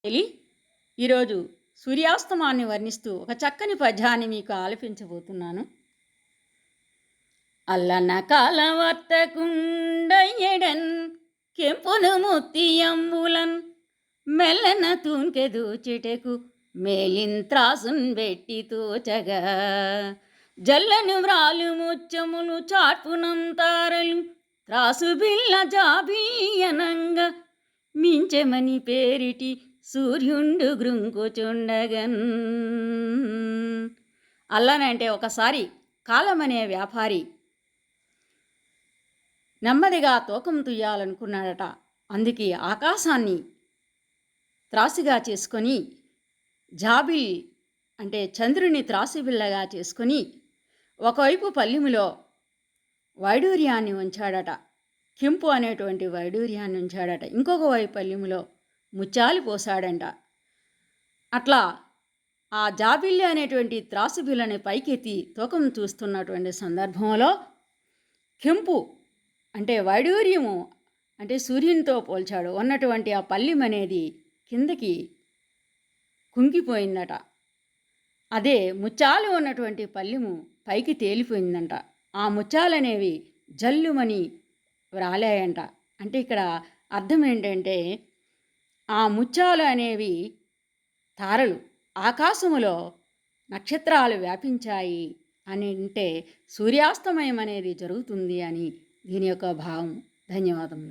ఎలి ఈరోజు సూర్యాస్తమాన్ని వర్ణిస్తూ ఒక చక్కని పద్యాన్ని మీకు ఆలపించబోతున్నాను. అల్లన కాలవర్తకుండయ్యడన్ కెంపును ముత్తియంబులన్ మెల్లన తూన్కెదూచిటకు మేలింత్రాసున్ వెట్టి తోచగా జల్లను వ్రాలు ముచ్చములు చార్పునం తారలు త్రాసు బిల్ల జాబీయనంగా మించెమని పేరిటి సూర్యుండు గృంకుచుండగన్. అల్లనంటే ఒకసారి కాలమనే వ్యాపారి నెమ్మదిగా తూకం తుయ్యాలనుకున్నాడట. అందుకే ఆకాశాన్ని త్రాసిగా చేసుకొని జాబిల్ అంటే చంద్రుని త్రాసిబిల్లగా చేసుకొని ఒకవైపు పల్లిములో వైడూర్యాన్ని ఉంచాడట, కెంపు అనేటువంటి వైడూర్యాన్ని ఉంచాడట. ఇంకొక వైపు పల్లిములో ముత్యాలు పోసాడంట. అట్లా ఆ జాబిల్లి అనేటువంటి త్రాసుబిల్లని పైకెత్తి తూకం చూస్తున్నటువంటి సందర్భంలో కెంపు అంటే వైడూర్యము అంటే సూర్యునితో పోల్చాడు ఉన్నటువంటి ఆ పల్లిం అనేది కిందకి కుంగిపోయిందట. అదే ముత్యాలు ఉన్నటువంటి పల్లిము పైకి తేలిపోయిందంట. ఆ ముత్యాలనేవి జల్లుమని వ్రాలాయంట. అంటే ఇక్కడ అర్థం ఏంటంటే ఆ ముత్యాలు అనేవి తారలు, ఆకాశములో నక్షత్రాలు వ్యాపించాయి అని అంటే సూర్యాస్తమయం అనేది జరుగుతుంది అని దీని యొక్క భావం. ధన్యవాదములు.